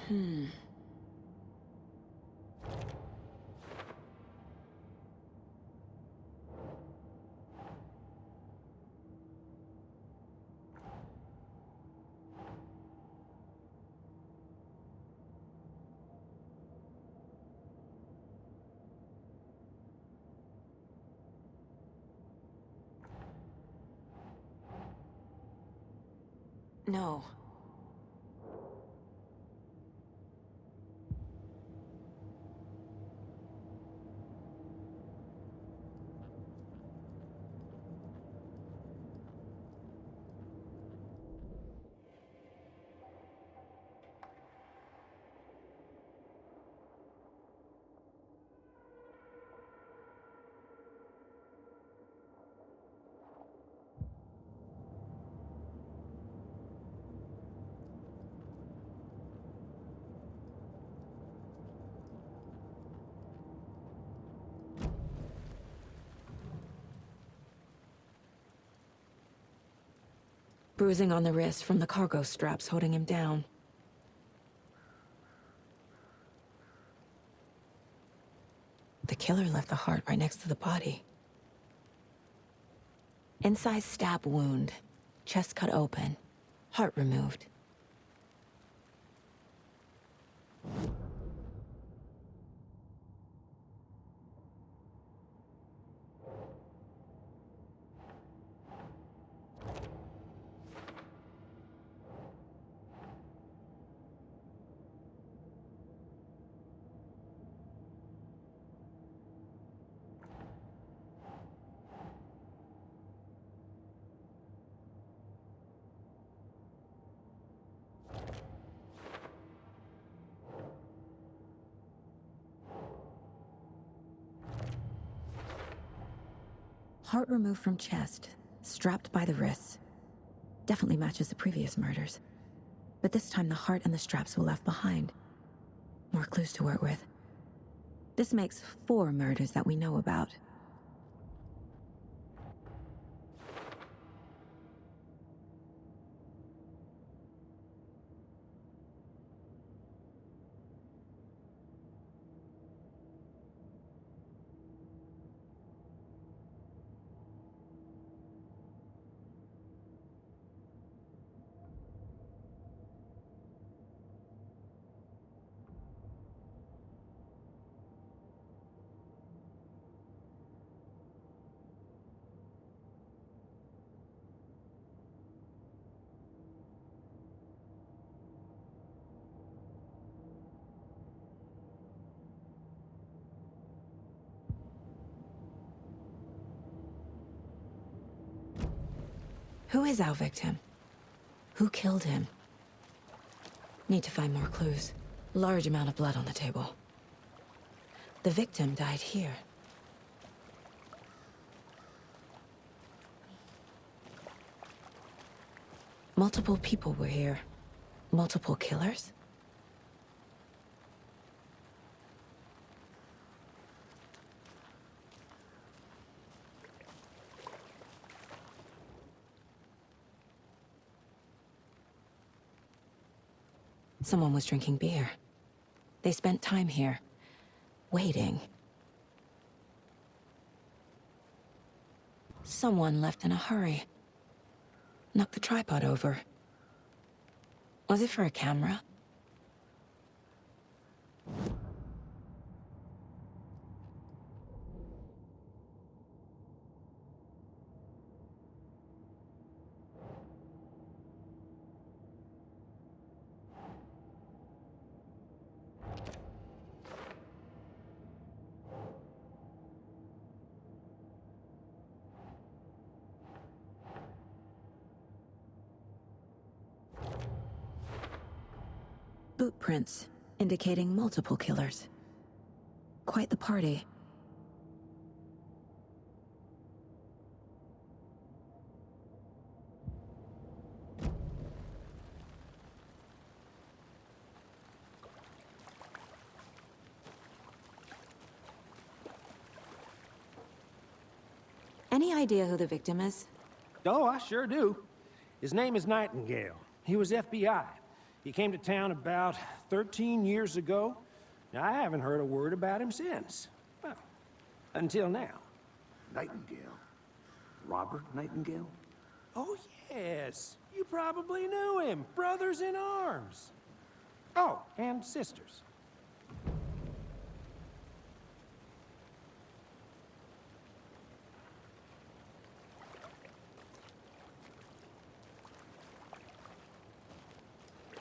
Hmm. No. Bruising on the wrist from the cargo straps holding him down. The killer left the heart right next to the body. Inside stab wound, chest cut open, heart removed. Heart removed from chest, strapped by the wrists. Definitely matches the previous murders. But this time the heart and the straps were left behind. More clues to work with. This makes 4 murders that we know about. Who is our victim? Who killed him? Need to find more clues. Large amount of blood on the table. The victim died here. Multiple people were here. Multiple killers? Someone was drinking beer. They spent time here, waiting. Someone left in a hurry. Knocked the tripod over. Was it for a camera? Boot prints, indicating multiple killers. Quite the party. Any idea who the victim is? Oh, I sure do. His name is Nightingale. He was FBI. He came to town about 13 years ago. Now, I haven't heard a word about him since. Well, until now. Nightingale? Robert Nightingale? Oh, yes. You probably knew him. Brothers in arms. Oh, and sisters.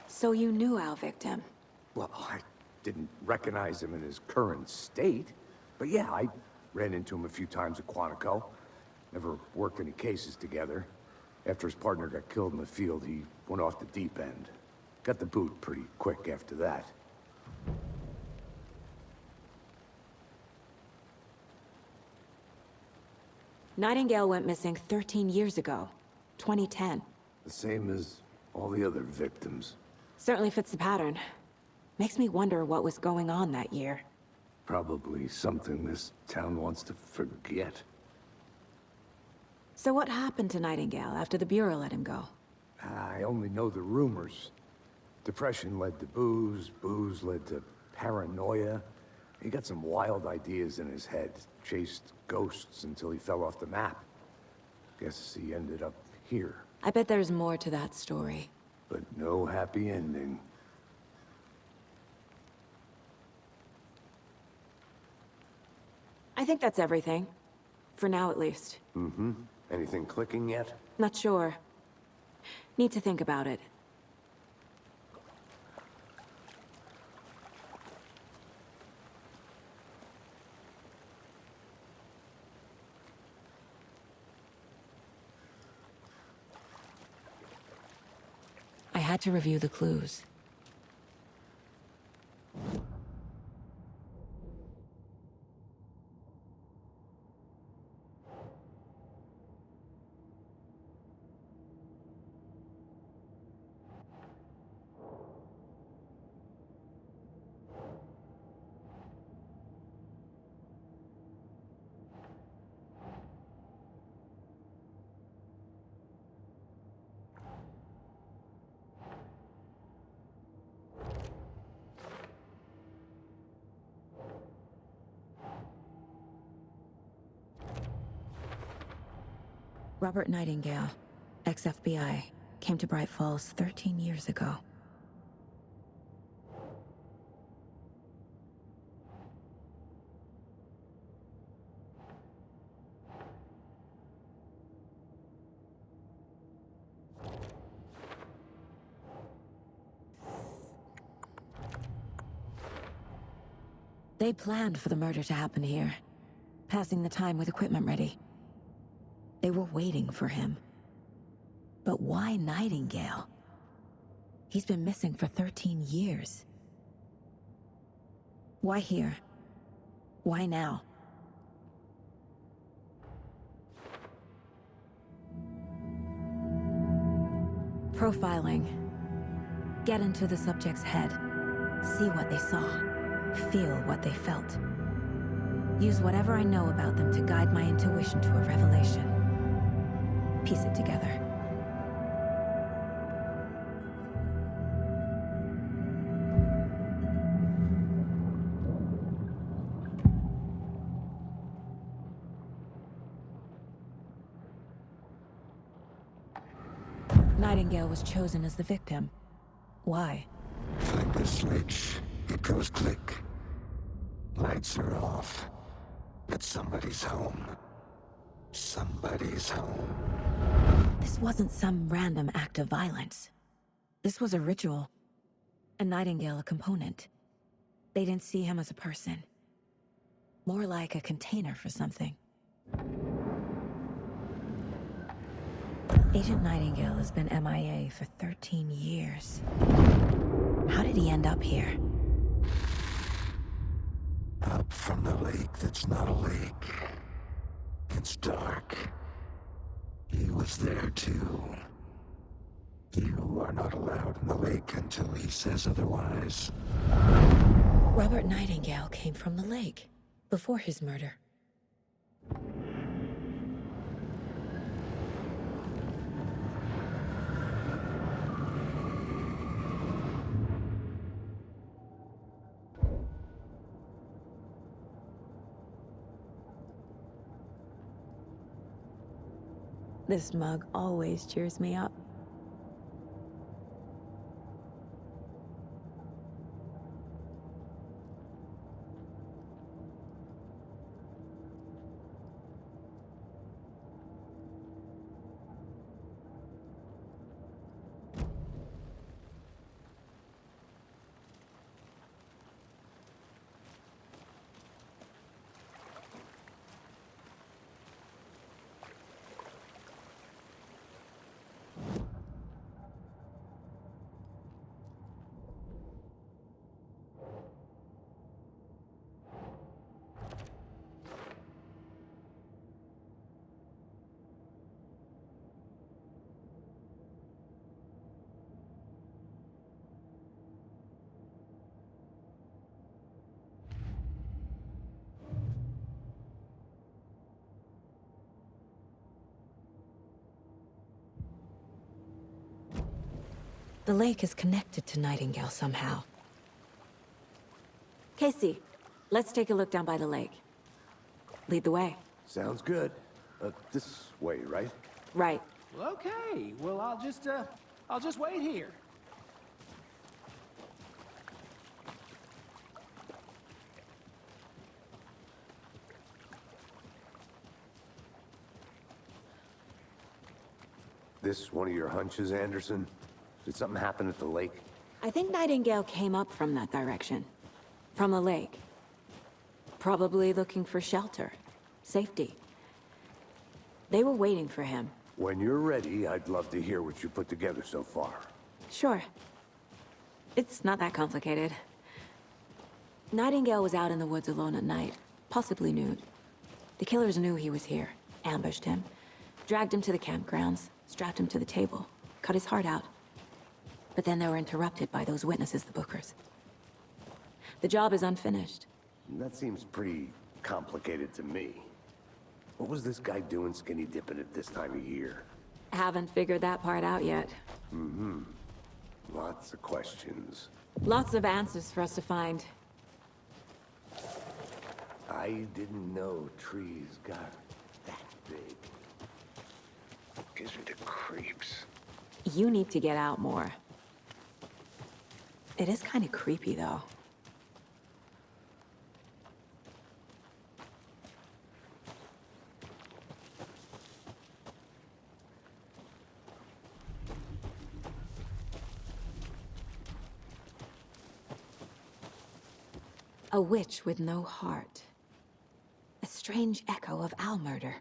So you knew our victim? Well, I didn't recognize him in his current state. But yeah, I ran into him a few times at Quantico. Never worked any cases together. After his partner got killed in the field, he went off the deep end. Got the boot pretty quick after that. Nightingale went missing 13 years ago, 2010. The same as all the other victims. Certainly fits the pattern. Makes me wonder what was going on that year. Probably something this town wants to forget. So what happened to Nightingale after the Bureau let him go? I only know the rumors. Depression led to booze, booze led to paranoia. He got some wild ideas in his head, chased ghosts until he fell off the map. Guess he ended up here. I bet there's more to that story. But no happy ending. I think that's everything. For now, at least. Mm-hmm. Anything clicking yet? Not sure. Need to think about it. I had to review the clues. Robert Nightingale, ex-FBI, came to Bright Falls 13 years ago. They planned for the murder to happen here, passing the time with equipment ready. They were waiting for him. But why Nightingale? He's been missing for 13 years. Why here? Why now? Profiling. Get into the subject's head. See what they saw. Feel what they felt. Use whatever I know about them to guide my intuition to a revelation. Piece it together. Nightingale was chosen as the victim. Why? Flip the switch, it goes click. Lights are off. But somebody's home. Somebody's home. This wasn't some random act of violence. This was a ritual. A Nightingale a component. They didn't see him as a person. More like a container for something. Agent Nightingale has been MIA for 13 years. How did he end up here? Up from the lake that's not a lake. It's dark. He was there too. You are not allowed in the lake until he says otherwise. Robert Nightingale came from the lake, before his murder. This mug always cheers me up. The lake is connected to Nightingale somehow. Casey, let's take a look down by the lake. Lead the way. Sounds good. This way, right? Right. Okay, well, I'll just wait here. This one of your hunches, Anderson? Did something happen at the lake? I think Nightingale came up from that direction. From the lake. Probably looking for shelter. Safety. They were waiting for him. When you're ready, I'd love to hear what you put together so far. Sure. It's not that complicated. Nightingale was out in the woods alone at night, possibly nude. The killers knew he was here, ambushed him, dragged him to the campgrounds, strapped him to the table, cut his heart out. But then they were interrupted by those witnesses, the Bookers. The job is unfinished. That seems pretty complicated to me. What was this guy doing skinny dipping at this time of year? Haven't figured that part out yet. Lots of questions. Lots of answers for us to find. I didn't know trees got that big. Gives me the creeps. You need to get out more. It is kind of creepy, though. A witch with no heart. A strange echo of owl murder.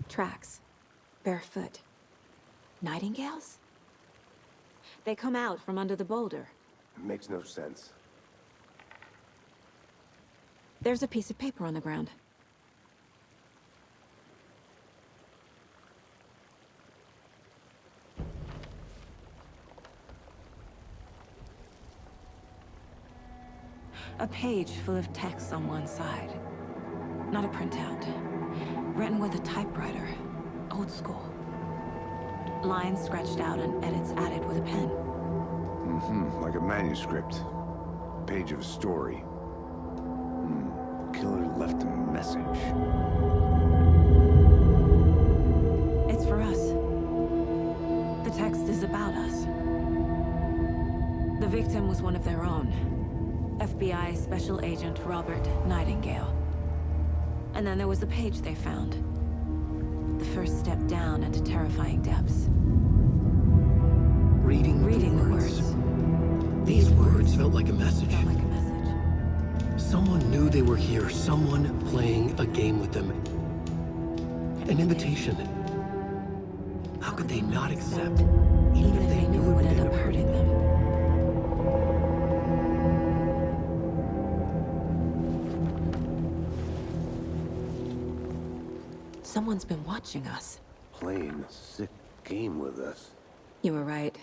Tracks. Barefoot. Nightingales? They come out from under the boulder. It makes no sense. There's a piece of paper on the ground. A page full of text on one side. Not a printout. Written with a typewriter. Old school. Lines scratched out and edits added with a pen. Like a manuscript. Page of a story. Killer left a message. It's for us. The text is about us. The victim was one of their own. FBI Special Agent Robert Nightingale. And then there was the page they found. The first step down into terrifying depths. Reading the words. These words felt like a message. Felt like a message. Someone knew they were here. Someone playing a game with them. An invitation. How could they not accept, Even if they knew it would end up hurting them. Someone's been watching us. Playing a sick game with us. You were right.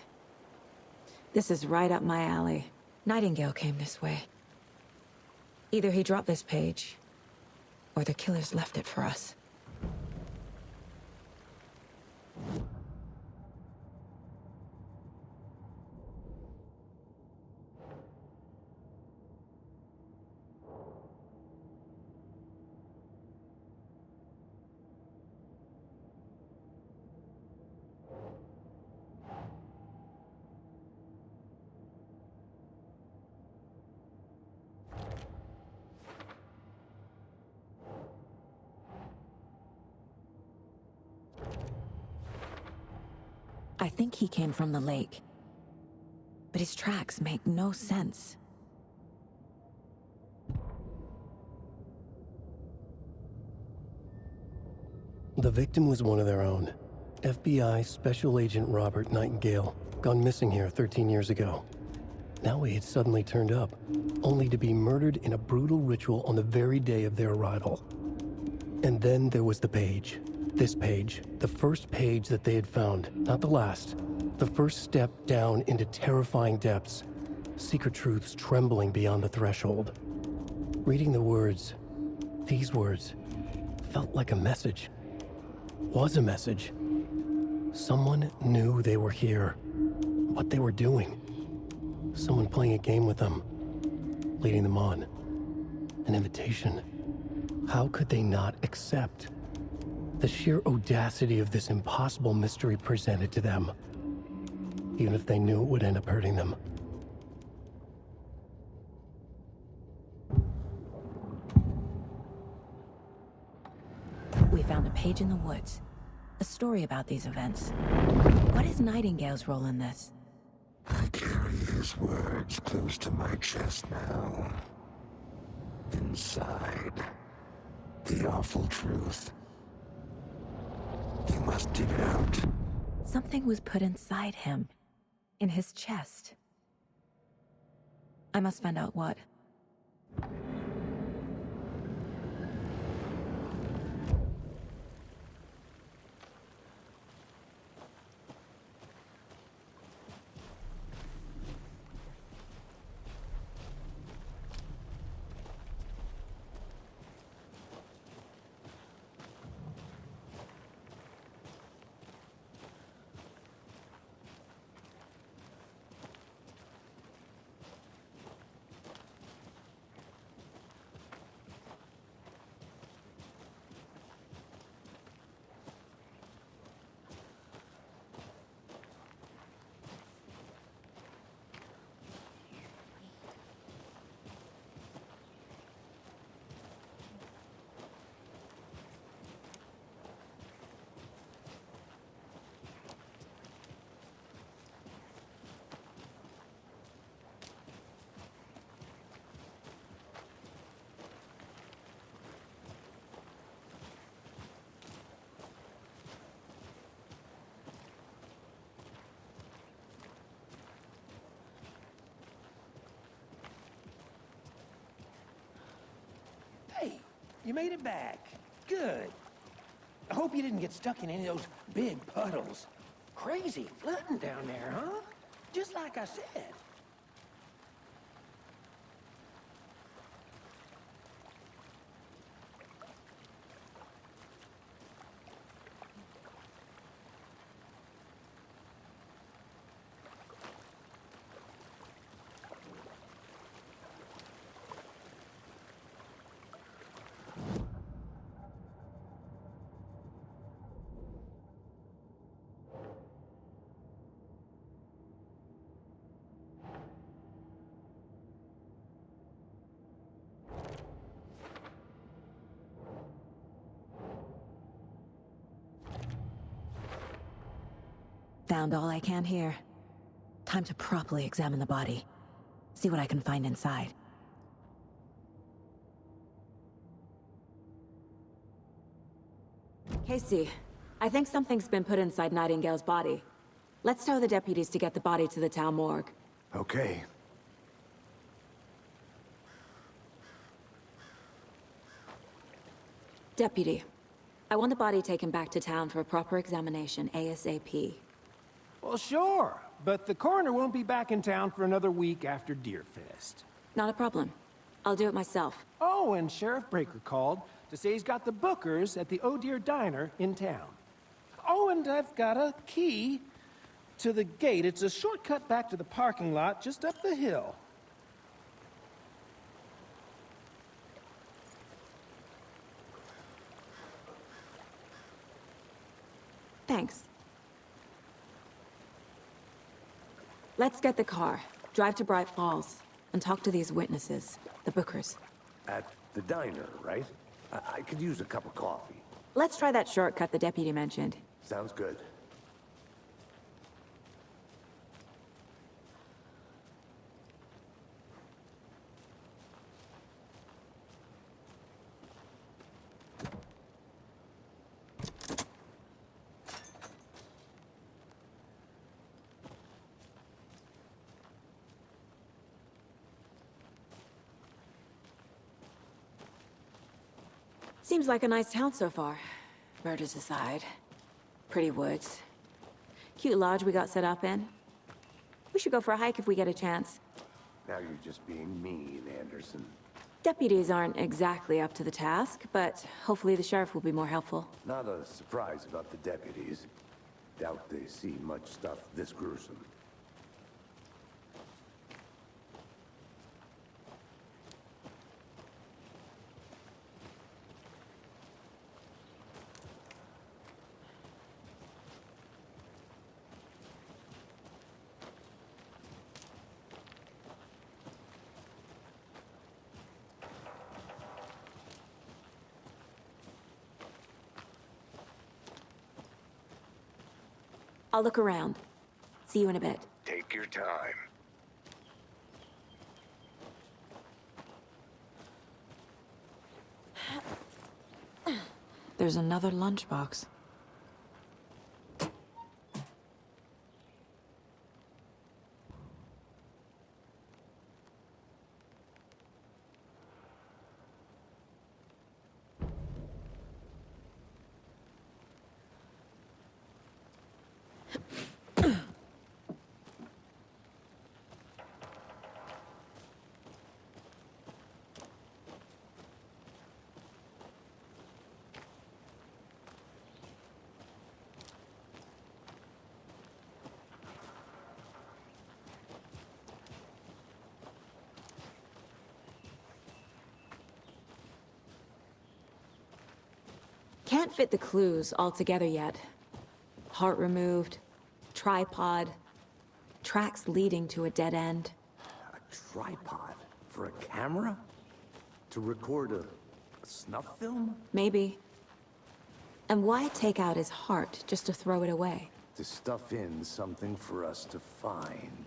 This is right up my alley. Nightingale came this way. Either he dropped this page, or the killers left it for us. I think he came from the lake. But his tracks make no sense. The victim was one of their own. FBI Special Agent Robert Nightingale, gone missing here 13 years ago. Now he had suddenly turned up, only to be murdered in a brutal ritual on the very day of their arrival. And then there was the page. This page, the first page that they had found, not the last. The first step down into terrifying depths, secret truths trembling beyond the threshold. Reading the words, these words, felt like a message. Was a message. Someone knew they were here, what they were doing. Someone playing a game with them, leading them on. An invitation. How could they not accept? The sheer audacity of this impossible mystery presented to them, even if they knew it would end up hurting them. We found a page in the woods. A story about these events. What is Nightingale's role in this? I carry his words close to my chest now. Inside, the awful truth. You must dig it out. Something was put inside him. In his chest. I must find out what. Hey, you made it back. Good. I hope you didn't get stuck in any of those big puddles. Crazy flooding down there, huh? Just like I said. Found all I can here. Time to properly examine the body. See what I can find inside. Casey, I think something's been put inside Nightingale's body. Let's tell the deputies to get the body to the town morgue. Okay. Deputy, I want the body taken back to town for a proper examination, ASAP. Well, sure, but the coroner won't be back in town for another week after Deerfest. Not a problem. I'll do it myself. Oh, and Sheriff Breaker called to say he's got the bookers at the Oh Dear Diner in town. Oh, and I've got a key to the gate. It's a shortcut back to the parking lot just up the hill. Thanks. Let's get the car, drive to Bright Falls, and talk to these witnesses, the bookers. At the diner, right? I could use a cup of coffee. Let's try that shortcut the deputy mentioned. Sounds good. Seems like a nice town so far. Murders aside. Pretty woods. Cute lodge we got set up in. We should go for a hike if we get a chance. Now you're just being mean, Anderson. Deputies aren't exactly up to the task, but hopefully the sheriff will be more helpful. Not a surprise about the deputies. Doubt they see much stuff this gruesome. I'll look around. See you in a bit. Take your time. There's another lunchbox. Can't fit the clues all together yet. Heart removed, tripod, tracks leading to a dead end. A tripod? For a camera? To record a snuff film? Maybe. And why take out his heart just to throw it away? To stuff in something for us to find.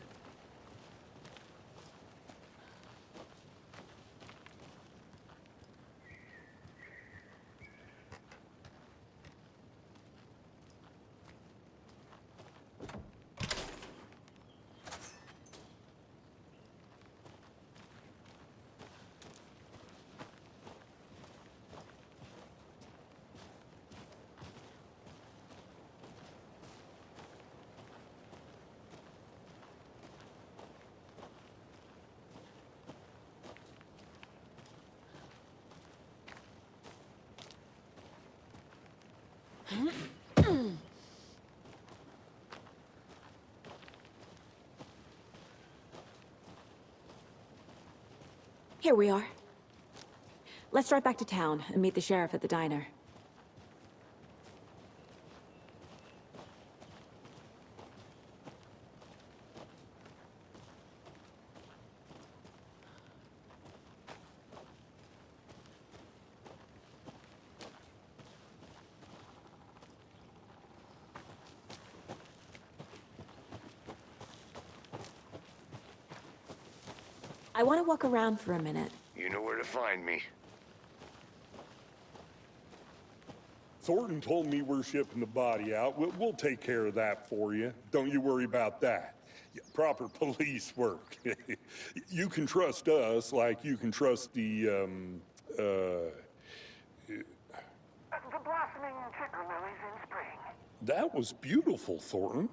Here we are. Let's drive back to town and meet the sheriff at the diner. I want to walk around for a minute. You know where to find me. Thornton told me we're shipping the body out. We'll take care of that for you. Don't you worry about that. Yeah, proper police work. You can trust us like you can trust the blossoming That was beautiful, Thornton.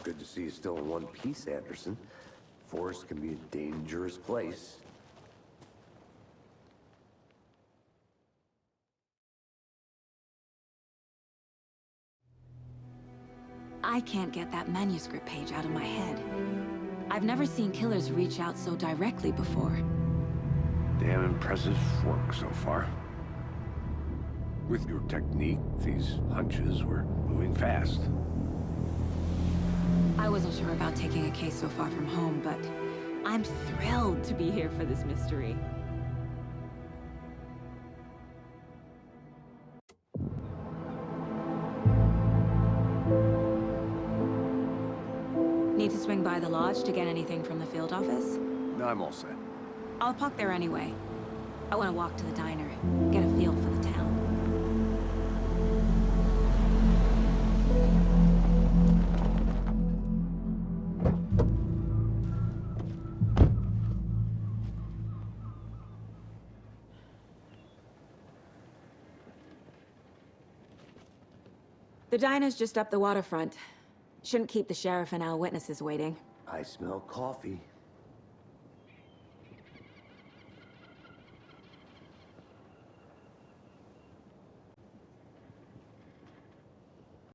Good to see you still in one piece, Anderson. Forest can be a dangerous place. I can't get that manuscript page out of my head. I've never seen killers reach out so directly before. Damn impressive work so far. With your technique, these hunches were moving fast. I wasn't sure about taking a case so far from home, but I'm thrilled to be here for this mystery. Need to swing by the lodge to get anything from the field office? No, I'm all set. I'll park there anyway. I want to walk to the diner, get a feel for the town. The diner's just up the waterfront. Shouldn't keep the sheriff and our witnesses waiting. I smell coffee.